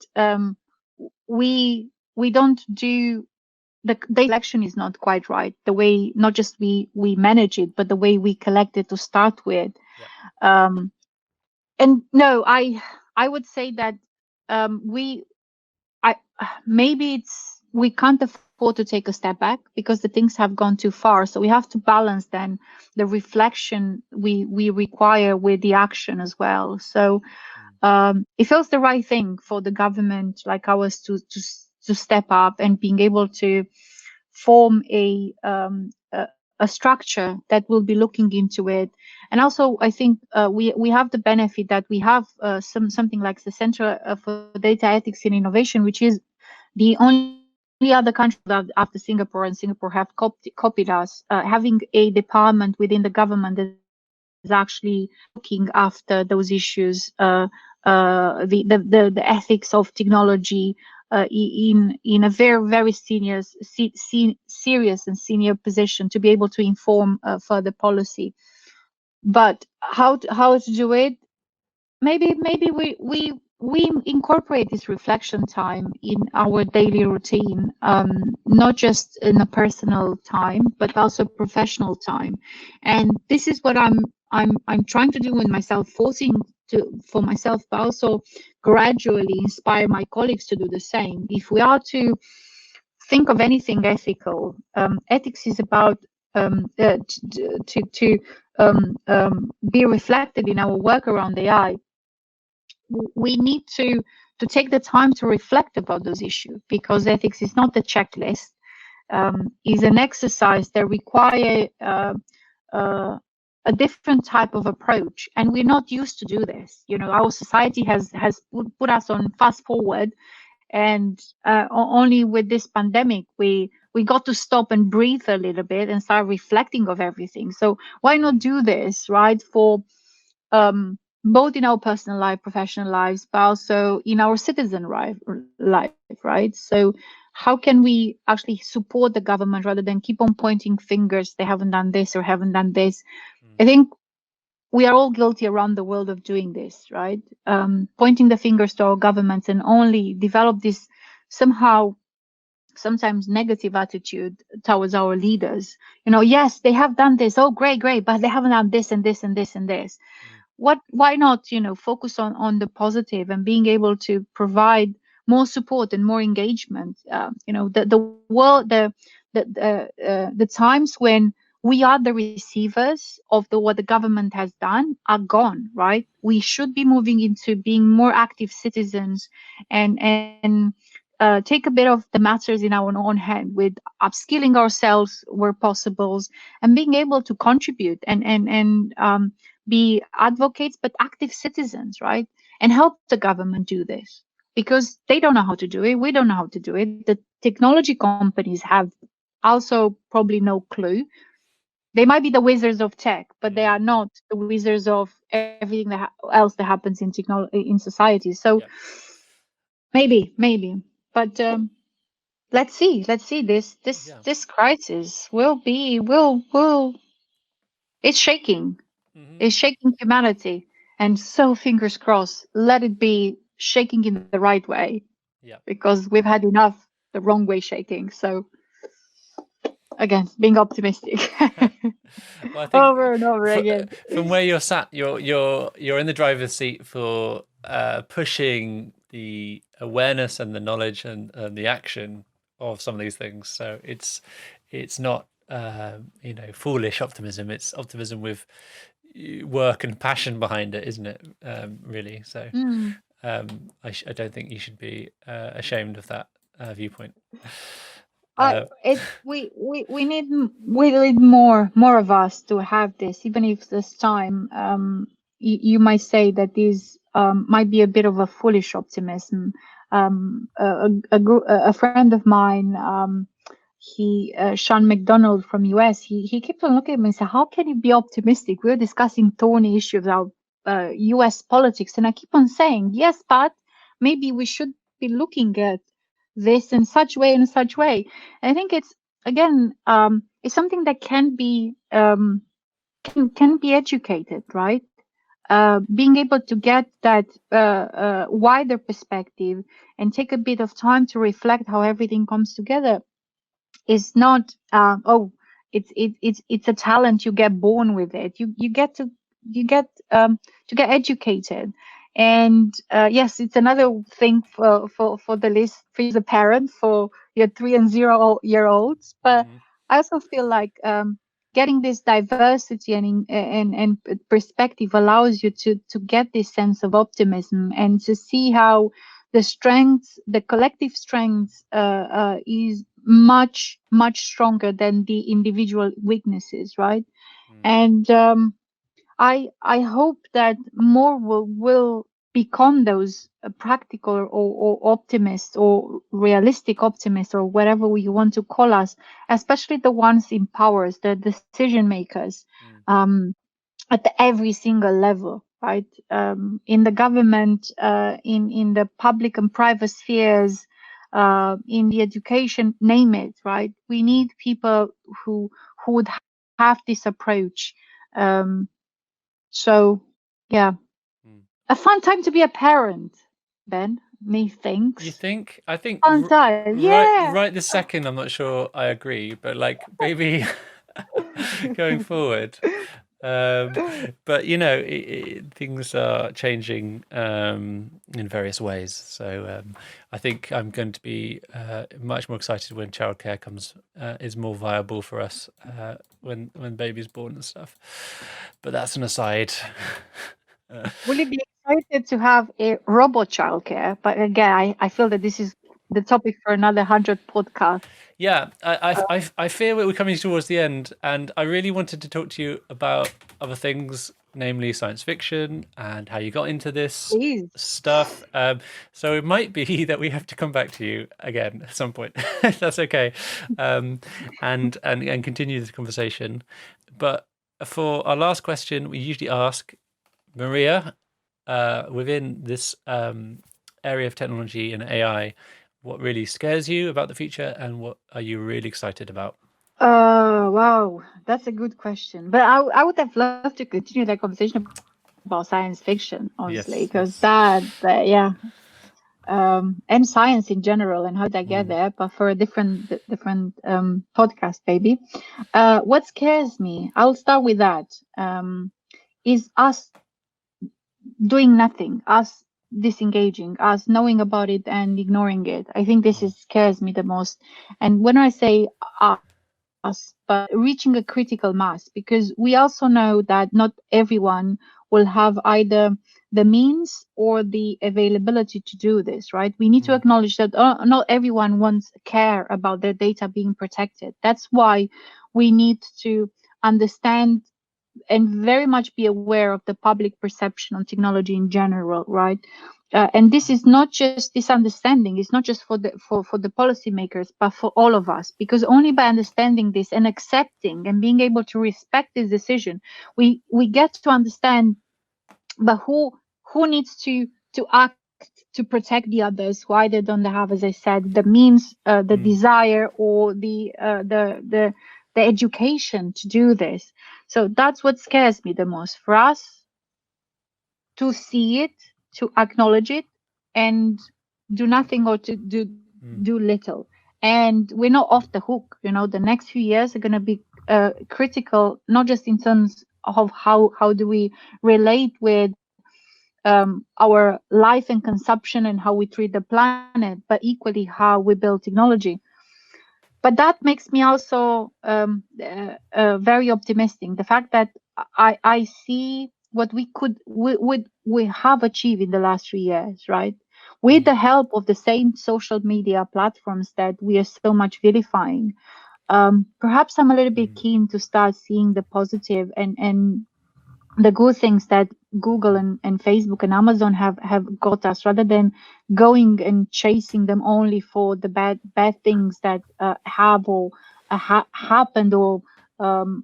S2: we don't do the data collection is not quite right, the way, not just we manage it, but the way we collect it to start with. And no, I would say that we I maybe it's we can't afford to take a step back because the things have gone too far. So we have to balance then the reflection we require with the action as well. So it feels the right thing for the government like ours to step up and being able to form a structure that will be looking into it. And also, I think we have the benefit that we have something like the Center for Data Ethics and Innovation, which is the only other country that, after Singapore, and Singapore have copied us, having a department within the government that is actually looking after those issues, the ethics of technology, in a very serious and senior position, to be able to inform further policy. But how to do it? Maybe we incorporate this reflection time in our daily routine, not just in a personal time, but also professional time. And this is what I'm trying to do with myself, for myself, but also gradually inspire my colleagues to do the same. If we are to think of anything ethical, ethics is about be reflected in our work around AI. We need to take the time to reflect about those issues, because ethics is not a checklist. Is an exercise that require a different type of approach, and we're not used to do this. Our society has put us on fast forward, and only with this pandemic we got to stop and breathe a little bit and start reflecting of everything. So why not do this, right, for both in our personal life, professional lives, but also in our citizen life, right? So how can we actually support the government rather than keep on pointing fingers, they haven't done this or haven't done this? I think we are all guilty around the world of doing this, right? Pointing the fingers to our governments and only develop this somehow sometimes negative attitude towards our leaders. Yes, they have done this. Oh, great, but they haven't done this and this and this and this. Why not, focus on the positive and being able to provide more support and more engagement? The times when we are the receivers of what the government has done are gone, right? We should be moving into being more active citizens and take a bit of the matters in our own hand, with upskilling ourselves where possible and being able to contribute and be advocates, but active citizens, right? And help the government do this, because they don't know how to do it. We don't know how to do it. The technology companies have also probably no clue. They might be the wizards of tech, but they are not the wizards of everything else that happens in in society. So maybe, but let's see. This crisis will it's shaking. It's shaking humanity, and so fingers crossed, let it be shaking in the right way. Because we've had enough the wrong way shaking. So again, being optimistic.
S1: Well, I think
S2: over and over again.
S1: from where you're sat, you're in the driver's seat for pushing the awareness and the knowledge and the action of some of these things. So it's not foolish optimism. It's optimism with work and passion behind it, isn't it? Really. So I don't think you should be ashamed of that viewpoint.
S2: We need more of us to have this, even if this time you might say that this might be a bit of a foolish optimism. A friend of mine, Sean McDonald from US, he kept on looking at me and said, "How can you be optimistic? We're discussing thorny issues of US politics," and I keep on saying, "Yes, but maybe we should be looking at this in such way and such way." And I think it's again it's something that can be educated, right? Being able to get that wider perspective and take a bit of time to reflect how everything comes together is not it's a talent. You get born with it. You get to get educated. And yes, it's another thing for the list for you as a parent for your 3 and 0-year-olds. But I also feel like getting this diversity and perspective allows you to get this sense of optimism and to see how the collective strength is much stronger than the individual weaknesses, right? And I hope that more will become those practical or optimists or realistic optimists or whatever you want to call us, especially the ones in powers, the decision makers, at every single level, right? In the government, in the public and private spheres, in the education, name it, right? We need people who would have this approach. So, yeah, a fun time to be a parent, Ben. Methinks.
S1: You think? I think
S2: fun time.
S1: right this second, I'm not sure I agree, but like maybe going forward, But things are changing in various ways. So I think I'm going to be much more excited when childcare is more viable for us when baby's born and stuff. But that's an aside.
S2: Will you be excited to have a robot childcare? But again, I feel that this is the topic for another 100 podcasts.
S1: Yeah, I fear we're coming towards the end, and I really wanted to talk to you about other things, namely science fiction and how you got into this
S2: Please.
S1: stuff. So it might be that we have to come back to you again at some point. If that's okay, and continue this conversation. But for our last question, we usually ask Maria, within this area of technology and AI, what really scares you about the future, and what are you really excited about?
S2: Wow, that's a good question. But I would have loved to continue that conversation about science fiction, honestly,
S1: Yes,
S2: because
S1: yes.
S2: yeah, and science in general, and how did I get
S1: Mm,
S2: there? But for a different podcast, maybe. What scares me? I'll start with that. Is us doing nothing, us disengaging, us knowing about it and ignoring it. I think this
S1: mm,
S2: is scares me the most. And when I say us, but reaching a critical mass, because we also know that not everyone will have either the means or the availability to do this, right? We need to
S1: mm,
S2: acknowledge that not everyone wants care about their data being protected. That's why we need to understand and very much be aware of the public perception on technology in general, right? And this is not just this understanding. It's not just for the policymakers, but for all of us. Because only by understanding this and accepting and being able to respect this decision, we get to understand. But who needs to act to protect the others who either don't have, as I said, the means, the
S1: mm,
S2: desire, or the education to do this. So that's what scares me the most. For us to see it, to acknowledge it, and do nothing, or to
S1: mm,
S2: do little. And we're not off the hook. The next few years are going to be critical, not just in terms of how do we relate with our life and consumption and how we treat the planet, but equally how we build technology. But that makes me also very optimistic. The fact that I see what we have achieved in the last 3 years, right? With
S1: mm,
S2: the help of the same social media platforms that we are so much vilifying. Perhaps I'm a little bit
S1: mm,
S2: keen to start seeing the positive and the good things that Google and Facebook and Amazon have got us, rather than going and chasing them only for the bad things that have or happened or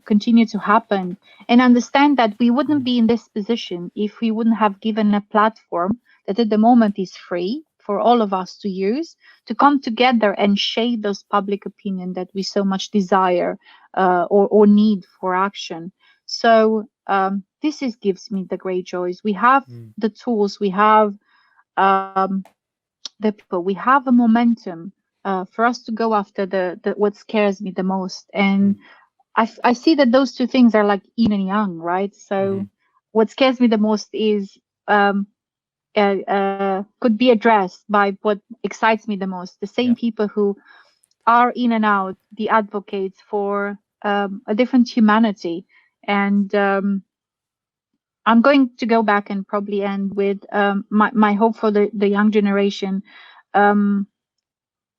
S2: continue to happen. And understand that we wouldn't
S1: mm,
S2: be in this position if we wouldn't have given a platform that at the moment is free for all of us to use, to come together and shape those public opinion that we so much desire or need for action. So this gives me the great joys. We have
S1: mm,
S2: the tools, we have um, the people, we have a momentum for us to go after the what scares me the most.
S1: mm,
S2: And I see that those two things are like yin and yang, right?
S1: mm.
S2: So what scares me the most is could be addressed by what excites me the most. The same
S1: Yeah.
S2: people who are in and out, the advocates for a different humanity. And I'm going to go back and probably end with my hope for the young generation.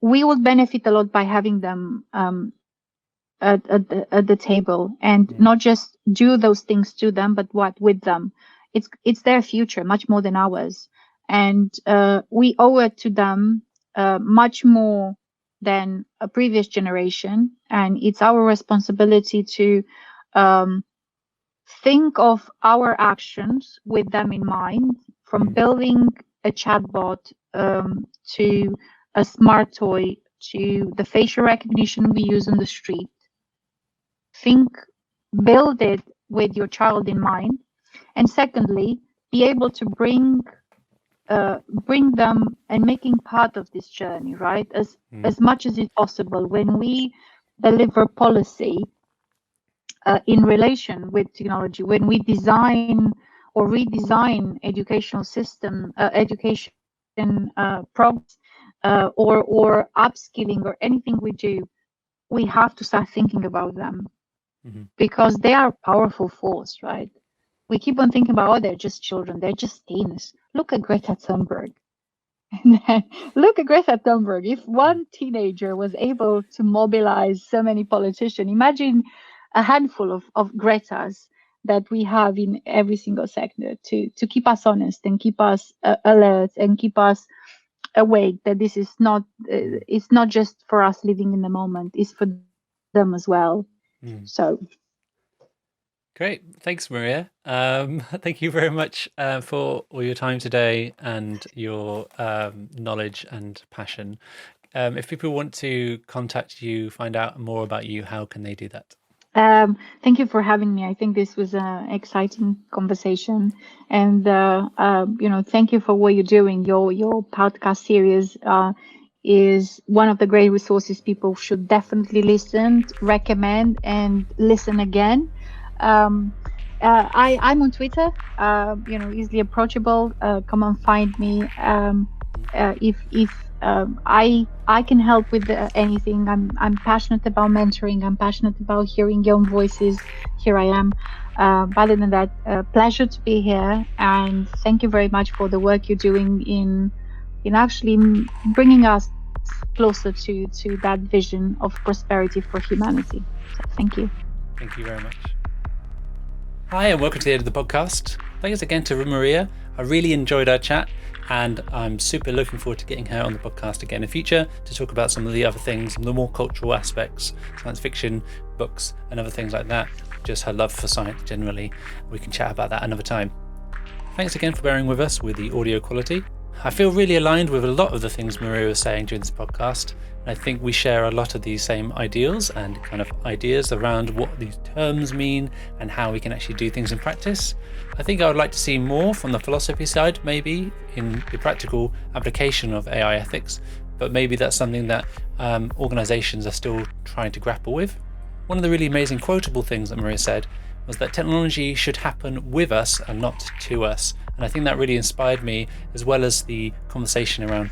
S2: We will benefit a lot by having them at the table, and
S1: Mm,
S2: not just do those things to them, but what with them. It's their future much more than ours, and we owe it to them much more than a previous generation. And it's our responsibility to um, think of our actions with them in mind, from
S1: mm,
S2: building a chatbot to a smart toy to the facial recognition we use on the street. Think, build it with your child in mind. And secondly, be able to bring them and making part of this journey, right?
S1: mm,
S2: As much as it's possible. When we deliver policy, in relation with technology. When we design or redesign educational system, education programs, or upskilling or anything we do, we have to start thinking about them, because they are a powerful force, right? We keep on thinking about, oh, they're just children, they're just teens. Look at Greta Thunberg. Look at Greta Thunberg. If one teenager was able to mobilize so many politicians, imagine a handful of Gretas that we have in every single sector to keep us honest and keep us alert and keep us awake, that this is not it's not just for us living in the moment, it's for them as well. So
S1: great, thanks, Maria. Thank you very much for all your time today and your knowledge and passion. If people want to contact you, find out more about you, how can they do that?
S2: Thank you for having me. I think this was an exciting conversation, and thank you for what you're doing. Your podcast series is one of the great resources people should definitely listen, recommend, and listen again. I'm on Twitter, easily approachable. Come and find me. If I can help with anything. I'm passionate about mentoring. I'm passionate about hearing young voices. Here I am. But other than that, pleasure to be here, and thank you very much for the work you're doing in actually bringing us closer to that vision of prosperity for humanity. So thank you.
S1: Thank you very much. Hi, and welcome to the end of the podcast. Thanks again to Maria. I really enjoyed our chat, and I'm super looking forward to getting her on the podcast again in future to talk about some of the other things, some of the more cultural aspects, science fiction, books, and other things like that. Just her love for science generally. We can chat about that another time. Thanks again for bearing with us with the audio quality. I feel really aligned with a lot of the things Maria was saying during this podcast. I think we share a lot of these same ideals and kind of ideas around what these terms mean and how we can actually do things in practice. I think I would like to see more from the philosophy side, maybe in the practical application of AI ethics, but maybe that's something that organizations are still trying to grapple with. One of the really amazing quotable things that Maria said was that technology should happen with us and not to us. And I think that really inspired me, as well as the conversation around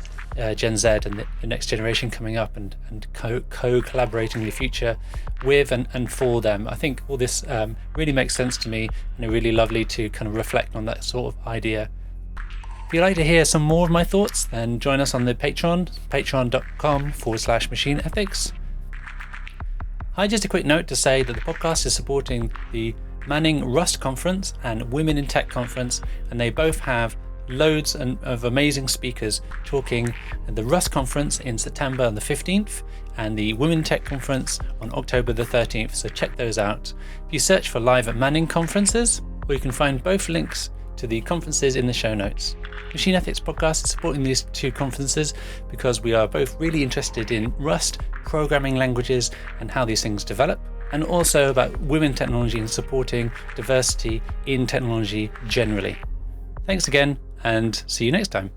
S1: Gen Z and the next generation coming up and co-collaborating in the future with and for them. I think all this really makes sense to me, and it's really lovely to kind of reflect on that sort of idea. If you'd like to hear some more of my thoughts, then join us on the Patreon, patreon.com/machine ethics. Hi, just a quick note to say that the podcast is supporting the Manning Rust Conference and Women in Tech Conference, and they both have loads of amazing speakers talking at the Rust Conference in September the 15th and the Women in Tech Conference on October the 13th, so check those out. If you search for Live at Manning Conferences, or you can find both links to the conferences in the show notes. Machine Ethics Podcast is supporting these two conferences because we are both really interested in Rust, programming languages, and how these things develop, and also about women technology and supporting diversity in technology generally. Thanks again, and see you next time.